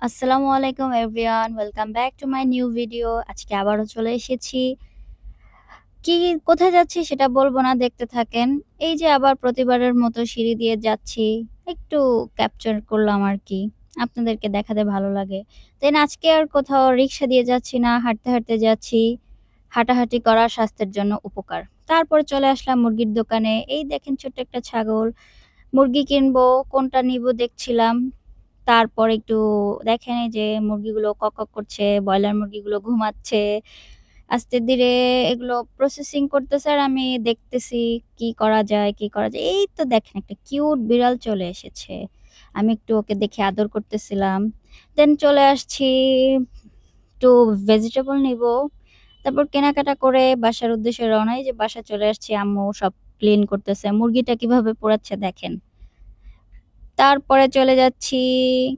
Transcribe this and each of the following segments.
আসসালামু আলাইকুম everyone, welcome back to my new video. আজকে আবারও চলে এসেছি। কি কোথায় যাচ্ছি সেটা বলবো না, দেখতে থাকেন। এই যে আবার প্রতিবারের মতো সিঁড়ি দিয়ে যাচ্ছি। একটু ক্যাপচার করলাম আরকি। আপনাদেরকে দেখাতে ভালো লাগে। দেন আজকে আর কোথাও রিক্সা দিয়ে যাচ্ছি না, হাঁটতে, হাঁটতে যাচ্ছি। হাঁটাহাঁটি করা স্বাস্থ্যের জন্য উপকার। তারপরে চলে আসলাম মুরগির দোকানে। এই দেখেন ছোট্ট একটা ছাগল। মুরগি কিনবো, কোনটা নিবো দেখছিলাম। তারপর একটু দেখেন এই যে মুরগিগুলো কক, কক করছে, ব্রয়লার মুরগিগুলো ঘুমাচ্ছে। আস্তে ধীরে এগুলো প্রসেসিং করতেছে আর আমি দেখতেছি কি করা যায়, কি করা যায়। এই তো দেখেন একটা কিউট বিড়াল চলে এসেছে। আমি একটু ওকে দেখে আদর করতেছিলাম। দেন চলে আসছি, একটু ভেজিটেবল নিবো। তারপর কেনাকাটা করে বাসার উদ্দেশ্যে রওনা। এই যে বাসায় চলে আসছি, আম্মু সব ক্লিন করতেছে। মুরগিটা কিভাবে পোড়াচ্ছে দেখেন। তারপরে চলে যাচ্ছি,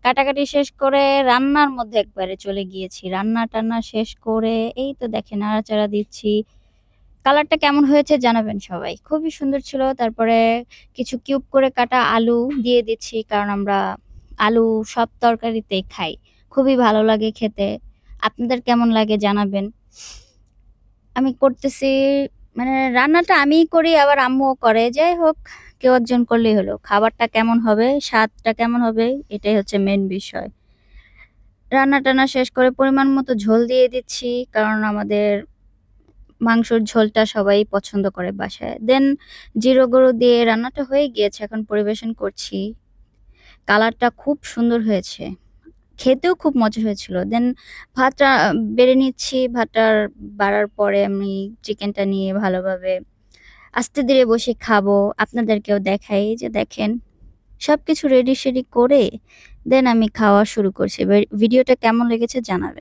কাটাকাটি শেষ করে রান্নার মধ্যে একবারে চলে গিয়েছি। রান্না-টান্না শেষ করে এই তো দেখেন নাড়াচাড়া দিচ্ছি। কালারটা কেমন হয়েছে জানাবেন সবাই। খুবই সুন্দর ছিল। তারপরে কিছু কিউব করে কাটা আলু দিয়ে দিচ্ছি। কারণ আমরা আলু সব তরকারিতেই খাই। খুবই ভালো লাগে খেতে। আপনাদের কেমন লাগে জানাবেন। আমি করতেছি, মানে রান্নাটা আমিই করি আবার আম্মুও করে। যাই হোক, কেউ একজন করলেই হলো। খাবারটা কেমন হবে, স্বাদটা কেমন হবে এটাই হচ্ছে মেইন বিষয়। রান্না-টান্না শেষ করে পরিমাণ মতো ঝোল দিয়ে দিচ্ছি। কারণ আমাদের মাংসর ঝোলটা সবাই পছন্দ করে বাসায়। দেন জিরো গুঁড়ো দিয়ে রান্নাটা হয়ে গিয়েছে। এখন পরিবেশন করছি। কালারটা খুব সুন্দর হয়েছে। খেতেও খুব মজা হয়েছিল। দেন ভাতটা বেড়ে নিচ্ছি। ভাতটার বাড়ার পরে আমি চিকেনটা নিয়ে ভালোভাবে আস্তে ধীরে বসে খাবো। আপনাদেরকেও দেখাই। এই যে দেখেন, সবকিছু রেডি-সেডি করে দেন আমি খাওয়া শুরু করছি। ভিডিওটা কেমন লেগেছে জানাবেন।